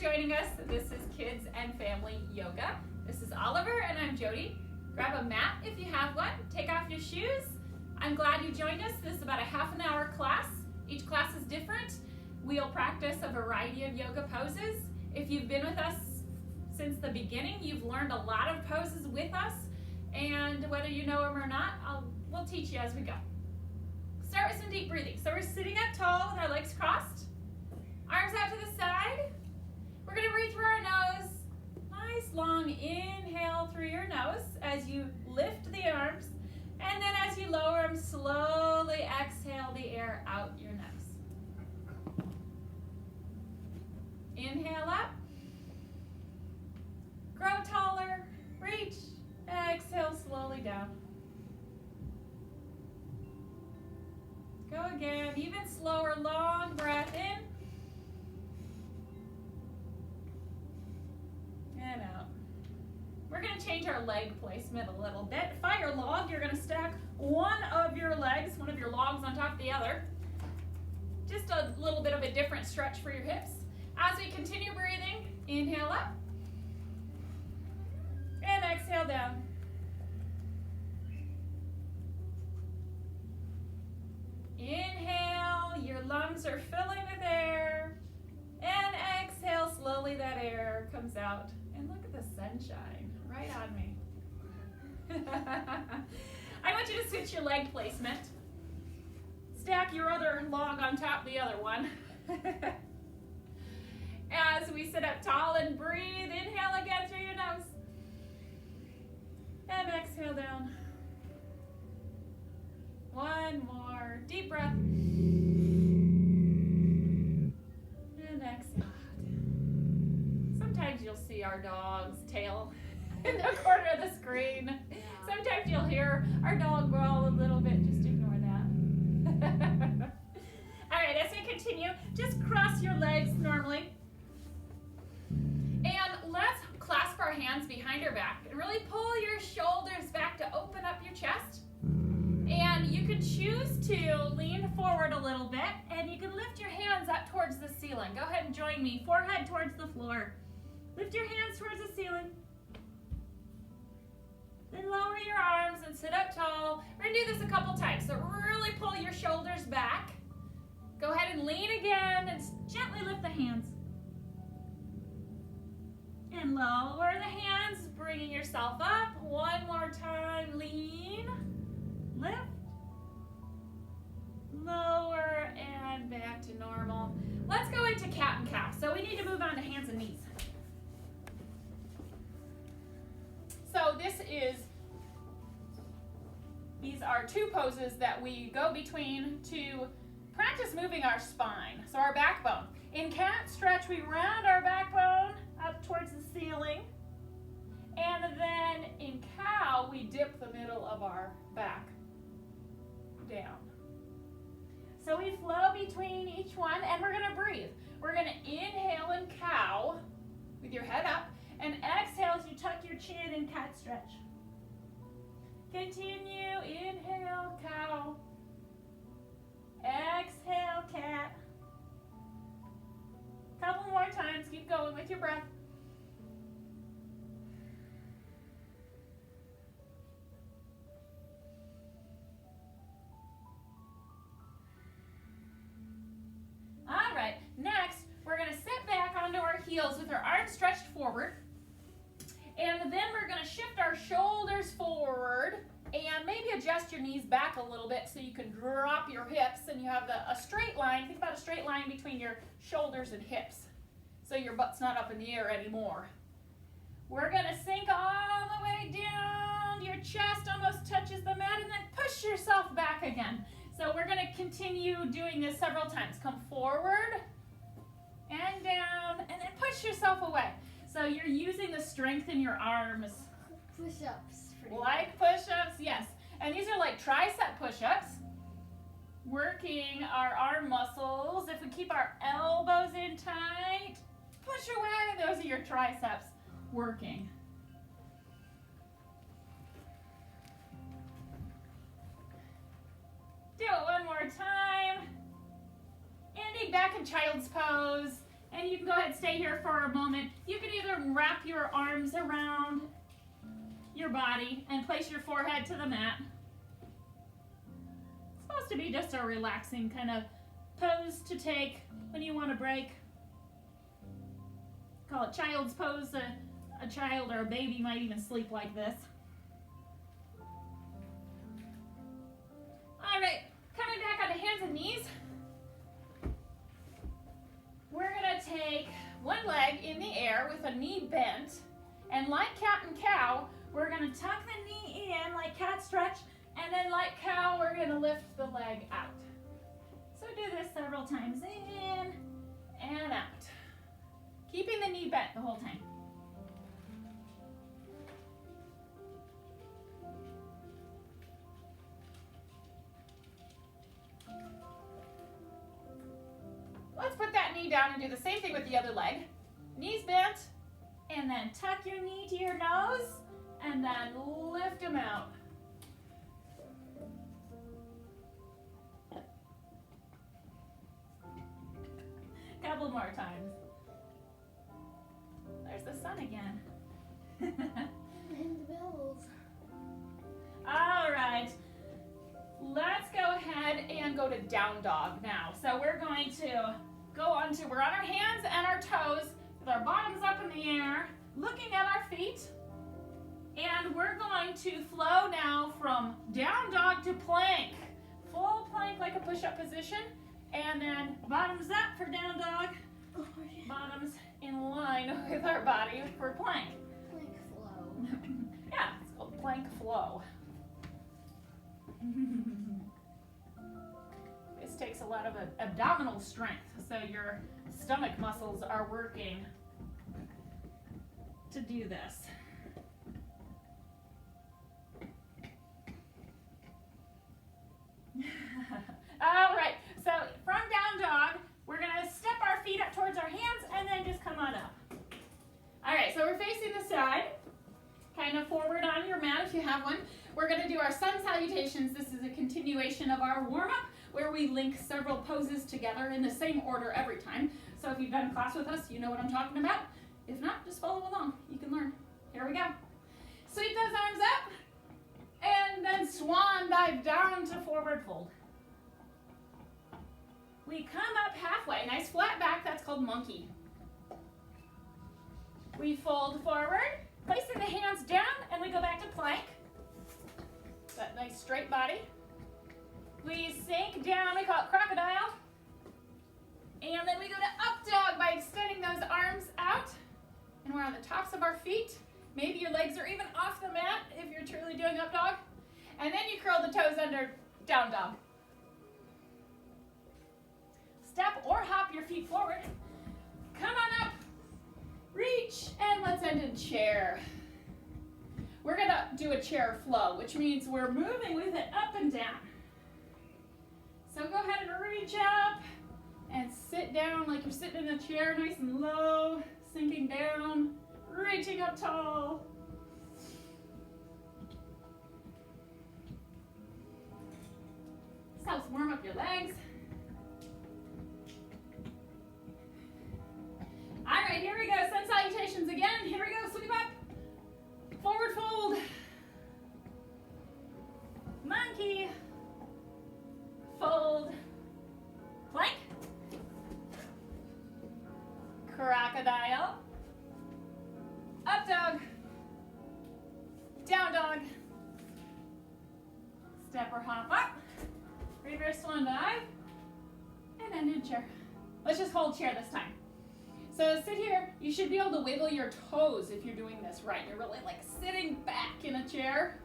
joining us. This is Kids and Family Yoga. This is Oliver and I'm Jody. Grab a mat if you have one. Take off your shoes. I'm glad you joined us. This is about a half an hour class. Each class is different. We'll practice a variety of yoga poses. If you've been with us since the beginning, you've learned a lot of poses with us, and whether you know them or not, we'll teach you as we go. Start with some deep breathing. So we're sitting up tall with our legs crossed, arms out to the side. We're going to breathe through our nose. Nice long inhale through your nose as you lift the arms, and then as you lower them, slowly exhale the air out your nose. Inhale up. Grow taller, reach, exhale slowly down. Go again, even slower, long breath in. And out. We're going to change our leg placement a little bit. Fire log, you're going to stack one of your logs on top of the other. Just a little bit of a different stretch for your hips. As we continue breathing, inhale up. And exhale down. Inhale, your lungs are filling with air. And exhale, slowly that air comes out. And look at the sunshine right on me. I want you to switch your leg placement. Stack your other log on top of the other one. As we sit up tall and breathe, inhale again through your nose. And exhale down. One more deep breath. And exhale. Sometimes you'll see our dog's tail in the corner of the screen. Sometimes you'll hear our dog growl a little bit. Just ignore that. All right, as we continue, just cross your legs normally. And let's clasp our hands behind our back and really pull your shoulders back to open up your chest. And you can choose to lean forward a little bit, and you can lift your hands up towards the ceiling. Go ahead and join me, forehead towards the floor. Lift your hands towards the ceiling. Then lower your arms and sit up tall. We're going to do this a couple times, so really pull your shoulders back. Go ahead and lean again and gently lift the hands. And lower the hands, bringing yourself up. One more time, lean, lift, lower, and back to normal. Let's go into cat and cow. So we need to move on to hands and knees. So these are two poses that we go between to practice moving our spine, so our backbone. In cat stretch, we round our backbone up towards the ceiling, and then in cow, we dip the middle of our back down. So we flow between each one, and we're going to breathe. We're going to inhale in cow with your head up, and exhale as you tuck your chin in cat stretch. Continue, inhale, cow. Exhale, cat. Couple more times, keep going with your breath. All right, next we're going to sit back onto our heels with our arms stretched forward. And then we're going to shift our shoulders forward and maybe adjust your knees back a little bit so you can drop your hips and you have a straight line. Think about a straight line between your shoulders and hips so your butt's not up in the air anymore. We're going to sink all the way down. Your chest almost touches the mat, and then push yourself back again. So we're going to continue doing this several times. Come forward and down, and then push yourself away. So you're using the strength in your arms. Push-ups. Like push-ups, yes. And these are like tricep push-ups. Working our arm muscles. If we keep our elbows in tight, push away. Those are your triceps working. Do it one more time. Ending back in child's pose. And you can go ahead ahead, stay here for a moment. You can either wrap your arms around your body and place your forehead to the mat. It's supposed to be just a relaxing kind of pose to take when you want to break. Call it child's pose. A child or a baby might even sleep like this. All right, coming back on the hands and knees. We're gonna take one leg in the air with a knee bent, and like cat and cow, we're gonna tuck the knee in like cat stretch, and then like cow, we're gonna lift the leg out. So do this several times in and out, keeping the knee bent the whole time. Let's put that knee down and do the same thing with the other leg. Knees bent, and then tuck your knee to your nose, and then lift them out. Couple more times. There's the sun again. And the bells. All right. Let's go ahead and go to down dog now. So we're going to we're on our hands and our toes with our bottoms up in the air, looking at our feet. And we're going to flow now from down dog to plank. Full plank like a push-up position. And then bottoms up for down dog. Oh, yeah. Bottoms in line with our body for plank. Plank flow. Yeah, it's called plank flow. This takes a lot of abdominal strength, so your stomach muscles are working to do this. All right, so from down dog, we're gonna step our feet up towards our hands and then just come on up. All right, so we're facing the side, kind of forward on your mat if you have one. We're gonna do our sun salutations. This is a continuation of our warm-up where we link several poses together in the same order every time. So if you've done class with us, you know what I'm talking about. If not, just follow along. You can learn. Here we go. Sweep those arms up, and then swan dive down to forward fold. We come up halfway, nice flat back, that's called monkey. We fold forward, placing the hands down, and we go back to plank. That nice straight body. We sink down, we call it crocodile. And then we go to up dog by extending those arms out. And we're on the tops of our feet. Maybe your legs are even off the mat if you're truly doing up dog. And then you curl the toes under down dog. Step or hop your feet forward. Come on up, reach, and let's end in chair. We're gonna do a chair flow, which means we're moving with it up and down. So go ahead and reach up and sit down like you're sitting in a chair, nice and low, sinking down, reaching up tall. This helps warm up your legs. All right, here we go. Sun salutations again. Here we go. Sweep up. Forward fold. Monkey. Fold. Plank. Crocodile. Up dog. Down dog. Step or hop up. Reverse swan dive. And end in chair. Let's just hold chair this time. So sit here. You should be able to wiggle your toes if you're doing this right. You're really like sitting back in a chair.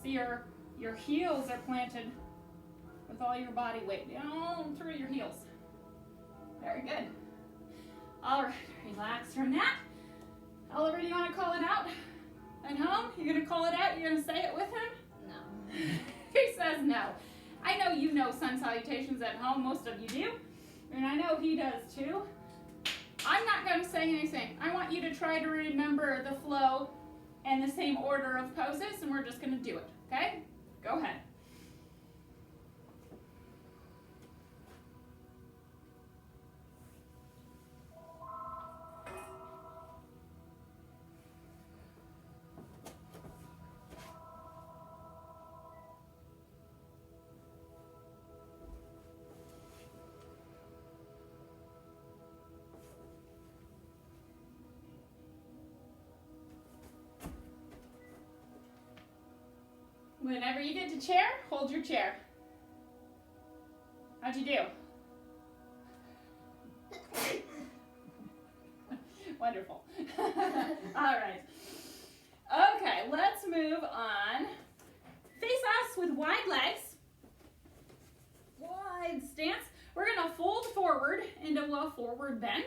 So your heels are planted with all your body weight down through your heels. Very good. All right, relax from that. Oliver, do you want to call it out at home? You're going to call it out? You're going to say it with him? No. He says no. I know you know sun salutations at home. Most of you do. And I know he does too. I'm not going to say anything. I want you to try to remember the flow and the same order of poses, and we're just going to do it, okay? Go ahead. Whenever you get to chair, hold your chair. How'd you do? Wonderful. All right. Okay, let's move on. Face us with wide legs. Wide stance. We're going to fold forward into a forward bend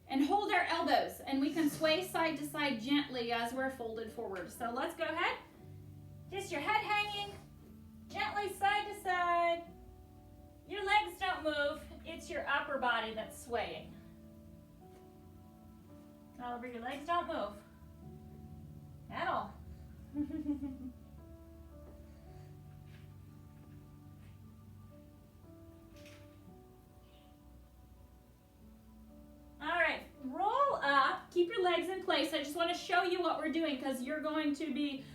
and hold our elbows. And we can sway side to side gently as we're folded forward. So let's go ahead. Just your head hanging, gently side to side. Your legs don't move. It's your upper body that's swaying. Oliver, your legs don't move at all. All right, roll up. Keep your legs in place. I just want to show you what we're doing because you're going to be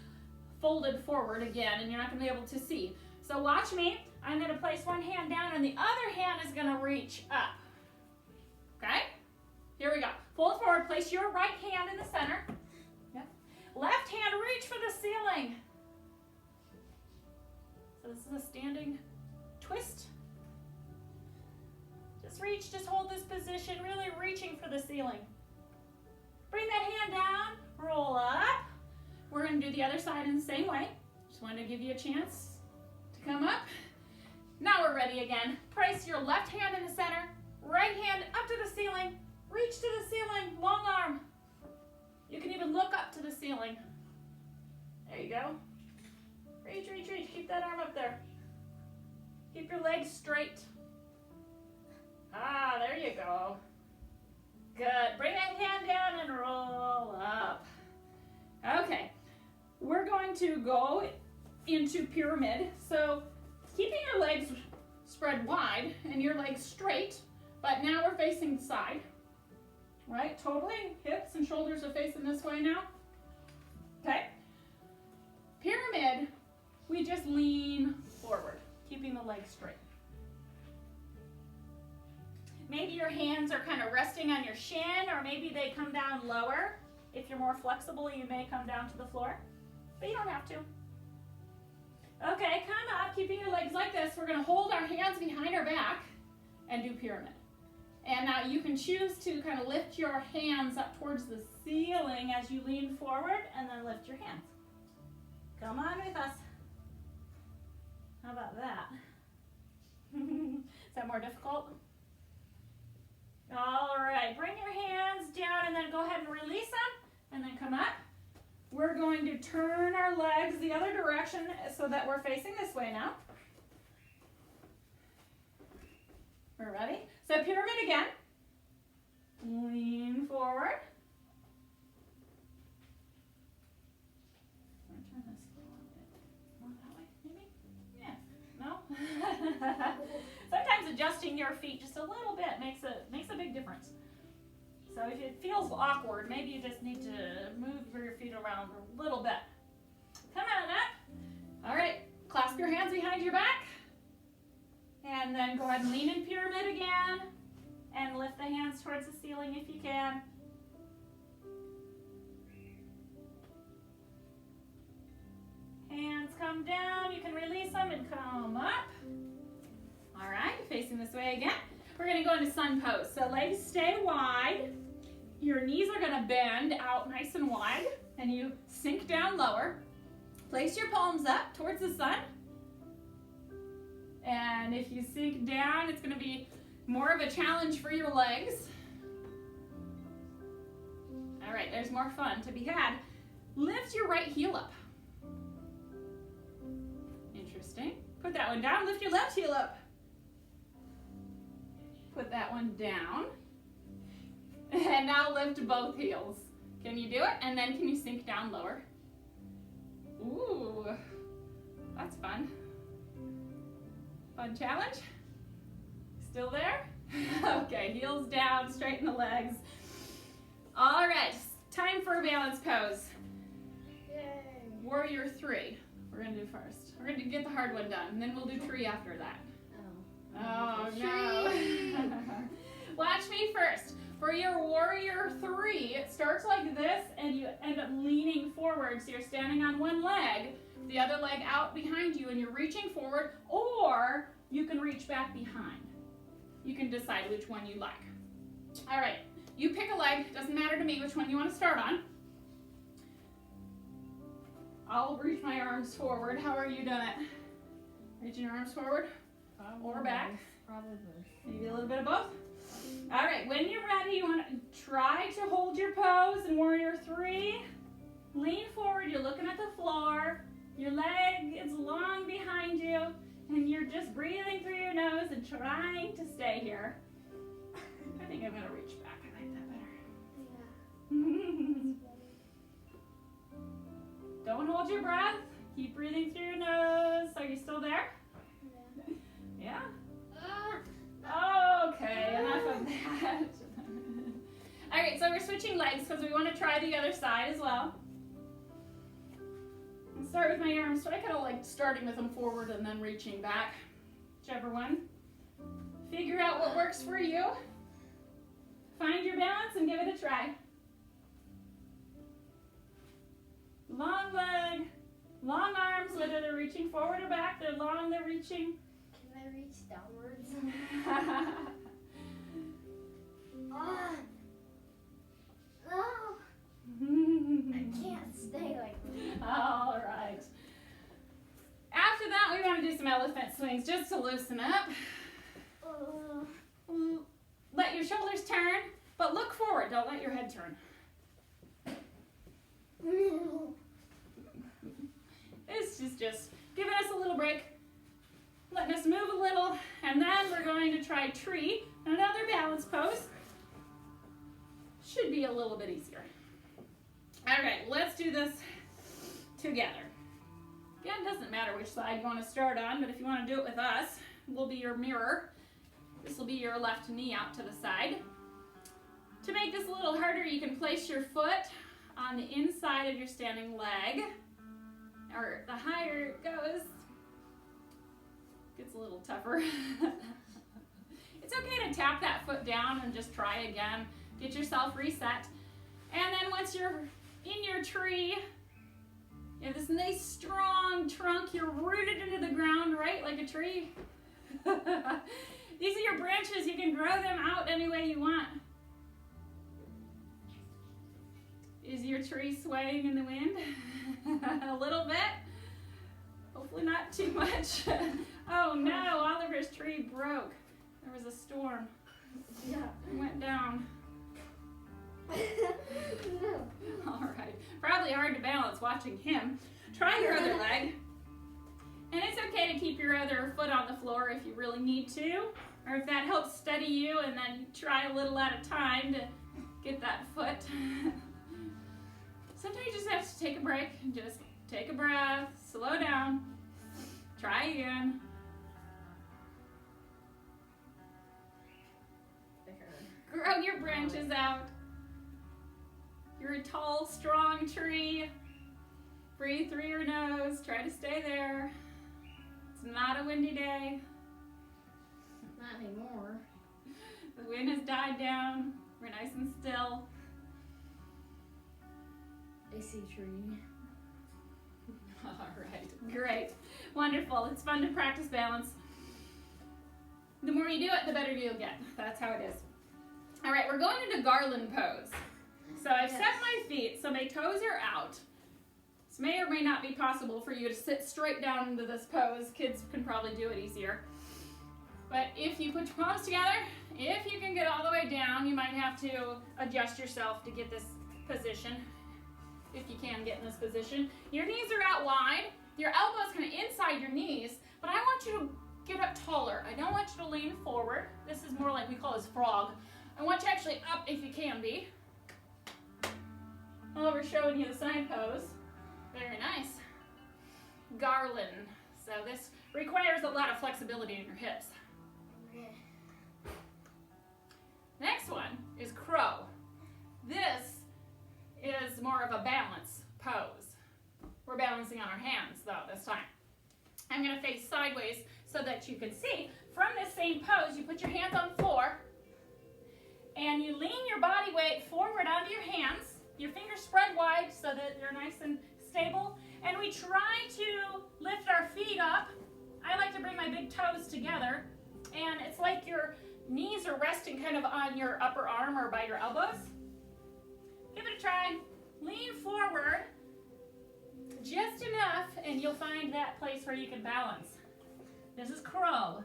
folded forward again and you're not going to be able to see. So watch me. I'm going to place one hand down and the other hand is going to reach up. Okay? Here we go. Fold forward. Place your right hand in the center. Yep. Left hand, reach for the ceiling. So this is a standing twist. Just reach, just hold this position, really reaching for the ceiling. Bring that hand down, roll up. We're going to do the other side in the same way. Just wanted to give you a chance to come up. Now we're ready again. Place your left hand in the center, right hand up to the ceiling, reach to the ceiling, long arm. You can even look up to the ceiling. There you go. Reach, reach, reach. Keep that arm up there. Keep your legs straight. Ah, there you go. Good. Bring that hand down and roll up. Okay. We're going to go into pyramid. So keeping your legs spread wide and your legs straight, but now we're facing the side. Right? Totally. Hips and shoulders are facing this way now. Okay. Pyramid, we just lean forward, keeping the legs straight. Maybe your hands are kind of resting on your shin, or maybe they come down lower. If you're more flexible, you may come down to the floor, but you don't have to. Okay, come up, keeping your legs like this. We're going to hold our hands behind our back and do pyramid. And now you can choose to kind of lift your hands up towards the ceiling as you lean forward, and then lift your hands. Come on with us. How about that? Is that more difficult? All right, bring your hands down and then go ahead and release them and then come up. We're going to turn our legs the other direction so that we're facing this way now. We're ready? So pyramid again. Lean forward. Turn this a little bit more that way, maybe? Yeah. No? Sometimes adjusting your feet just a little bit makes a big difference. So if it feels awkward, maybe you just need to move your feet around a little bit. Come on up. All right, clasp your hands behind your back. And then go ahead and lean in pyramid again. And lift the hands towards the ceiling if you can. Hands come down. You can release them and come up. All right, facing this way again. We're going to go into sun pose. So legs stay wide. Your knees are going to bend out nice and wide. And you sink down lower. Place your palms up towards the sun. And if you sink down, it's going to be more of a challenge for your legs. All right, there's more fun to be had. Lift your right heel up. Interesting. Put that one down. Lift your left heel up. Put that one down. And now lift both heels. Can you do it? And then can you sink down lower? Ooh, that's fun. Fun challenge? Still there? Okay, heels down, straighten the legs. All right, time for a balance pose. Yay. Warrior 3, we're gonna do first. We're gonna get the hard one done, and then we'll do 3 after that. Oh no. Watch me first. For your warrior 3, it starts like this and you end up leaning forward. So you're standing on one leg, the other leg out behind you, and you're reaching forward, or you can reach back behind. You can decide which one you like. All right, you pick a leg. Doesn't matter to me which one you want to start on. I'll reach my arms forward. How are you doing it? Reaching your arms forward or back? Probably both. Maybe a little bit of both. All right, when you're ready, you want to try to hold your pose in warrior 3. Lean forward, you're looking at the floor. Your leg is long behind you, and you're just breathing through your nose and trying to stay here. I think I'm going to reach back. I like that better. Yeah. Don't hold your breath. Keep breathing through your nose. Are you still there? Yeah. Yeah? Okay, enough of that. All right, so we're switching legs because we want to try the other side as well. I'll start with my arms. So I kind of like starting with them forward and then reaching back. Whichever one. Figure out what works for you. Find your balance and give it a try. Long leg, long arms, whether they're reaching forward or back, they're long, they're reaching. Can I reach downwards? No. I can't stay like that. All right. After that, we want to do some elephant swings just to loosen up. Let your shoulders turn, but look forward. Don't let your head turn. This is just giving us a little break, letting us move a little, and then we're going to try tree, another balance pose. Should be a little bit easier. All right, let's do this together. Again, it doesn't matter which side you want to start on, but if you want to do it with us, we'll be your mirror. This will be your left knee out to the side. To make this a little harder, you can place your foot on the inside of your standing leg, or the higher it goes, gets a little tougher. It's okay to tap that foot down and just try again. Get yourself reset. And then once you're in your tree, you have this nice strong trunk, you're rooted into the ground, right, like a tree. These are your branches, you can grow them out any way you want. Is your tree swaying in the wind? A little bit? Hopefully not too much. Oh no, Oliver's tree broke. There was a storm. Yeah. It went down. No. All right. Probably hard to balance watching him. Try your other leg. And it's okay to keep your other foot on the floor if you really need to, or if that helps steady you, and then try a little at a time to get that foot. Sometimes you just have to take a break and just take a breath, slow down, try again. Grow your branches out. You're a tall, strong tree. Breathe through your nose. Try to stay there. It's not a windy day. Not anymore. The wind has died down. We're nice and still. I see tree. All right, great, wonderful. It's fun to practice balance. The more you do it, the better you'll get. That's how it is. All right, we're going into Garland Pose. So I've set my feet, so my toes are out. This may or may not be possible for you to sit straight down into this pose. Kids can probably do it easier. But if you put your palms together, if you can get all the way down, you might have to adjust yourself to get this position. If you can get in this position. Your knees are out wide, your elbows kind of inside your knees, but I want you to get up taller. I don't want you to lean forward. This is more like we call this frog. I want you actually up if you can be. Oliver's showing you the side pose. Very nice. Garland. So this requires a lot of flexibility in your hips. Next one is crow. This is more of a balance pose. We're balancing on our hands though this time. I'm going to face sideways so that you can see. From this same pose, you put your hands on the floor And you lean your body weight forward onto your hands. Your fingers spread wide so that they're nice and stable. And we try to lift our feet up. I like to bring my big toes together. And it's like your knees are resting kind of on your upper arm or by your elbows. Give it a try. Lean forward just enough and you'll find that place where you can balance. This is crow.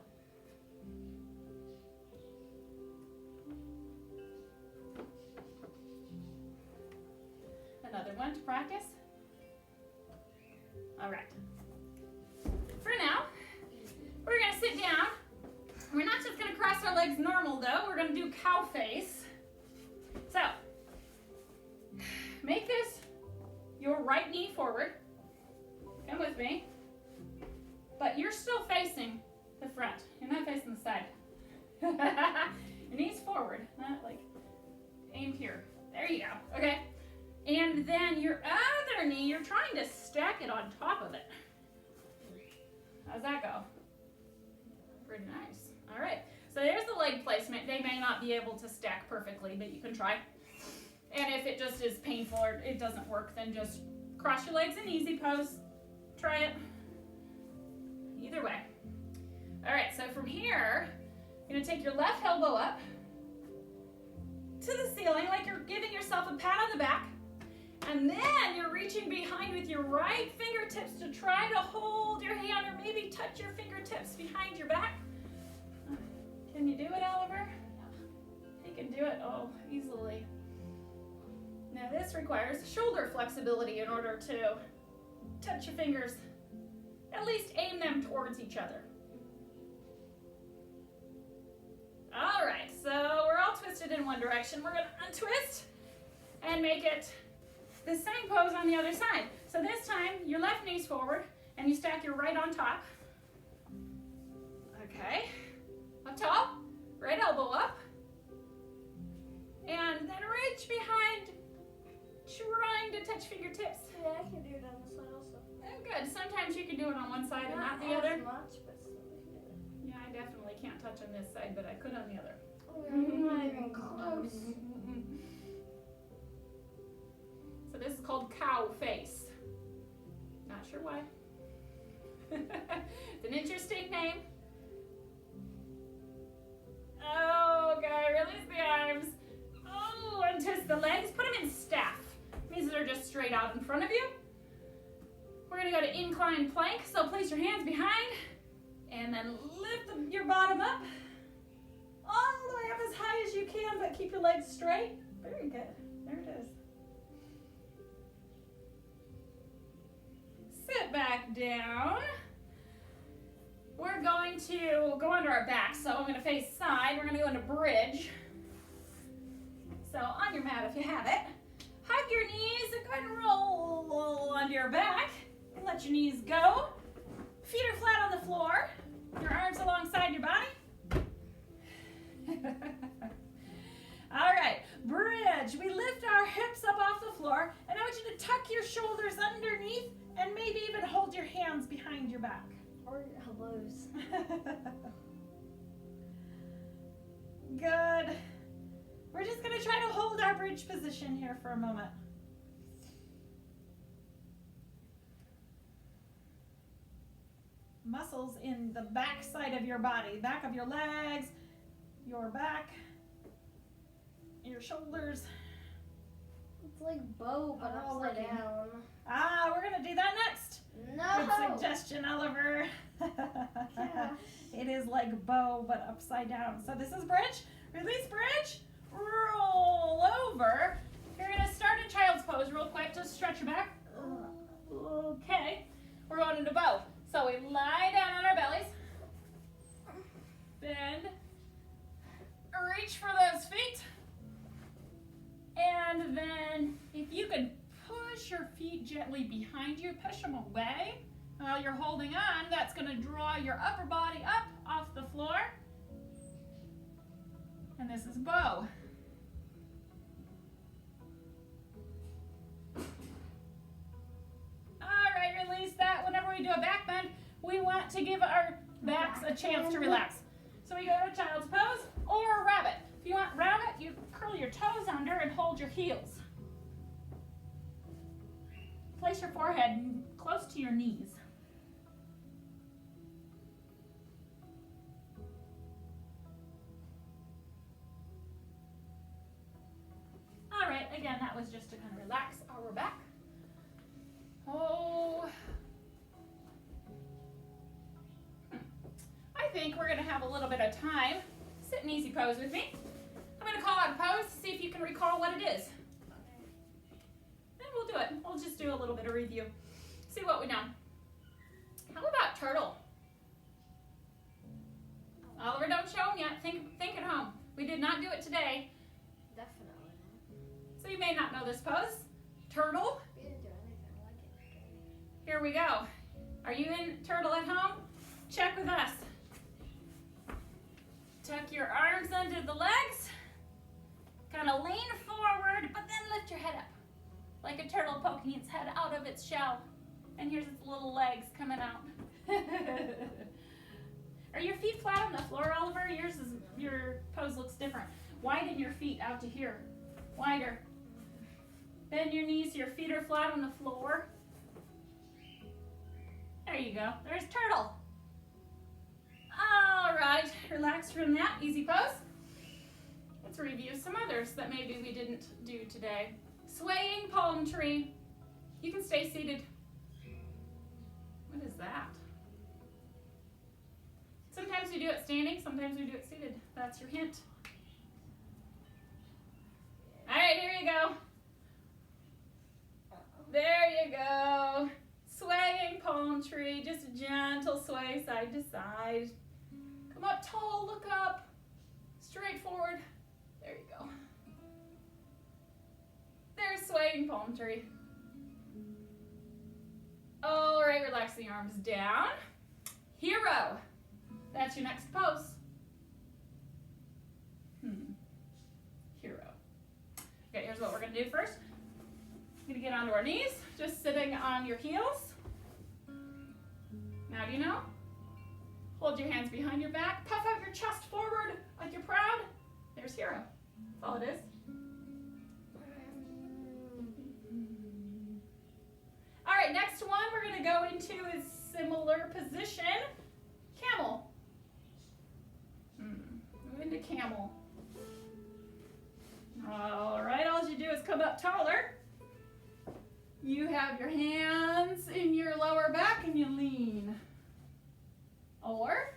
Another one to practice. All right. For now, we're going to sit down. We're not just going to cross our legs normal though. We're going to do cow face. So, make this your right knee forward. Come with me. But you're still facing the front. You're not facing the side. Your knee's forward, not like aimed here. There you go. Okay. And then your other knee, you're trying to stack it on top of it. How's that go? Pretty nice. All right. So there's the leg placement. They may not be able to stack perfectly, but you can try. And if it just is painful or it doesn't work, then just cross your legs in easy pose. Try it. Either way. All right, so from here, you're gonna take your left elbow up to the ceiling like you're giving yourself a pat on the back. And then you're reaching behind with your right fingertips to try to hold your hand or maybe touch your fingertips behind your back. Can you do it, Oliver? He can do it, easily. Now this requires shoulder flexibility in order to touch your fingers. At least aim them towards each other. All right, so we're all twisted in one direction. We're gonna untwist and make it the same pose on the other side. So this time, your left knee's forward and you stack your right on top. Okay, up tall, right elbow up. And then reach behind, trying to touch fingertips. Yeah, I can do it on this side also. Oh, good. Sometimes you can do it on one side and not the other. Yeah, I definitely can't touch on this side, but I could on the other. Oh, we're not even close. So this is called cow face. Not sure why. It's an interesting name. Okay, release the arms. Oh, and twist the legs. Put them in staff. Means they're just straight out in front of you. We're going to go to incline plank. So place your hands behind and then lift your bottom up all the way up as high as you can, but keep your legs straight. Very good. There it is. Sit back down. We're going to go under our back. So I'm going to face side. We're going to go into bridge. So on your mat if you have it. Hug your knees and go ahead and roll onto your back. And let your knees go. Feet are flat on the floor. Your arms alongside your body. All right, bridge. We lift our hips up off the floor. And I want you to tuck your shoulders underneath and maybe even hold your hands behind your back. Or your elbows. Good. We're just going to try to hold our bridge position here for a moment. Muscles in the back side of your body, back of your legs, your back, your shoulders. It's like bow, but upside down. Ah, we're going to do that next. No. Good suggestion, Oliver. Yeah. It is like bow, but upside down. So this is bridge. Release bridge. Roll over. You're going to start in child's pose real quick. Just stretch your back. Okay. We're going into bow. So we lie down on our bellies. Bend. Reach for those feet. And then if you can push your feet gently behind you, push them away. While you're holding on, that's going to draw your upper body up off the floor. And this is bow. All right, release that. Whenever we do a back bend, we want to give our backs a chance to relax. So we go to child's pose or rabbit. If you want rabbit, you your toes under and hold your heels. Place your forehead close to your knees. All right, again, that was just to kind of relax our back. Oh, I think we're gonna have a little bit of time. Sit in easy pose with me. I'm gonna call out a pose to see if you can recall what it is. And we'll do it. We'll just do a little bit of review. See what we know. How about turtle? Oliver, don't show them yet. Think at home. We did not do it today. Definitely. So you may not know this pose. Turtle. We didn't do anything like it. Here we go. Are you in turtle at home? Check with us. Tuck your arms under the legs. Kind of lean forward, but then lift your head up. Like a turtle poking its head out of its shell. And here's its little legs coming out. Are your feet flat on the floor, Oliver? Your pose looks different. Widen your feet out to here. Wider. Bend your knees so your feet are flat on the floor. There you go. There's turtle. All right, relax from that. Easy pose. Let's review some others that maybe we didn't do today. Swaying palm tree. You can stay seated. What is that? Sometimes we do it standing, sometimes we do it seated. That's your hint. All right, here you go. There you go. Swaying palm tree, just a gentle sway side to side. Come up tall, look up, straight forward. There you go. There's swaying palm tree. All right, relax the arms down. Hero. That's your next pose. Hero. Okay, here's what we're gonna do first. We're gonna get onto our knees, just sitting on your heels. Now do you know? Hold your hands behind your back, puff out your chest forward like you're proud. There's hero. That's all it is. All right, next one we're gonna go into is similar position. Camel. Move into camel. All right, all you do is come up taller. You have your hands in your lower back and you lean. Or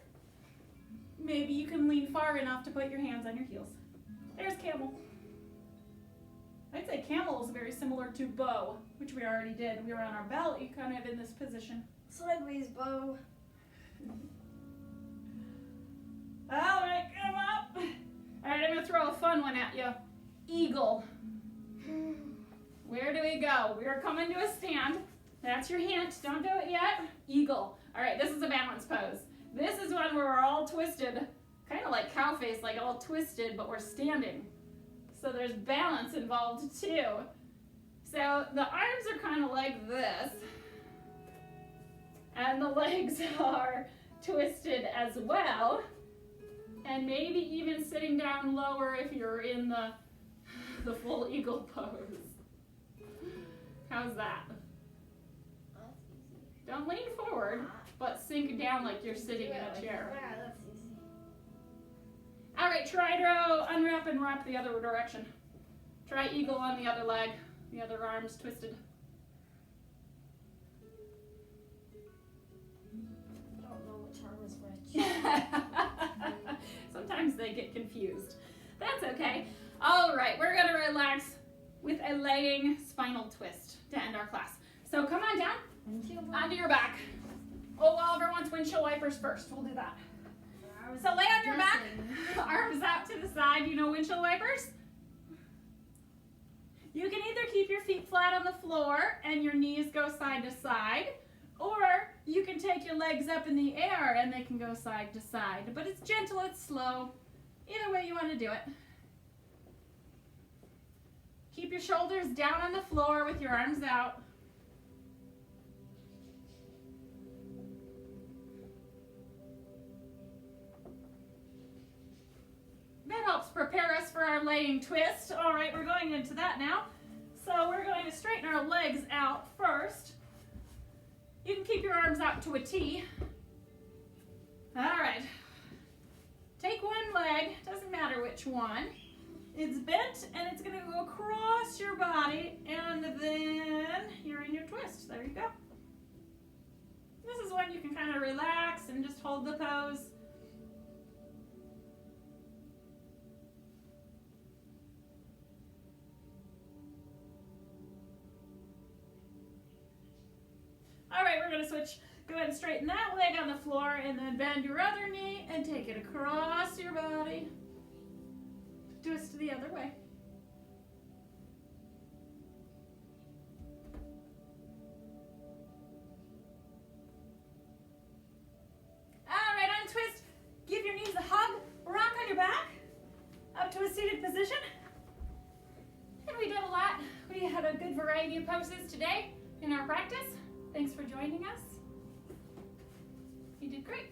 maybe you can lean far enough to put your hands on your heels. There's camel. I'd say camel is very similar to bow, which we already did. We were on our belly, kind of in this position. Sideways bow. All right, come up. All right, I'm gonna throw a fun one at you. Eagle. Where do we go? We're coming to a stand. That's your hint. Don't do it yet. Eagle. All right, this is a balance pose. This is one where we're all twisted, kind of like cow face, like all twisted, but we're standing. So there's balance involved too. So the arms are kind of like this, and the legs are twisted as well, and maybe even sitting down lower if you're in the full eagle pose. How's that? That's easy. Don't lean forward, but sink down like you're sitting in a chair. Yeah, that's easy. All right, try to unwrap and wrap the other direction. Try eagle on the other leg, the other arm's twisted. I don't know which arm is which. Sometimes they get confused. That's okay. All right, we're gonna relax with a laying spinal twist to end our class. So come on down, onto your back. Oh, Oliver wants windshield wipers first. We'll do that. So lay on your back, arms out to the side. You know windshield wipers? You can either keep your feet flat on the floor and your knees go side to side, or you can take your legs up in the air and they can go side to side. But it's gentle, it's slow. Either way you want to do it. Keep your shoulders down on the floor with your arms out. That helps prepare us for our leg laying twist. All right, we're going into that now. So we're going to straighten our legs out first. You can keep your arms out to a T. All right. Take one leg, doesn't matter which one. It's bent and it's gonna go across your body and then you're in your twist. There you go. This is when you can kind of relax and just hold the pose. All right, we're gonna switch. Go ahead and straighten that leg on the floor and then bend your other knee and take it across your body. Twist the other way. All right, untwist. Give your knees a hug. Rock on your back. Up to a seated position. And we did a lot. We had a good variety of poses today in our practice. Thanks for joining us. You did great.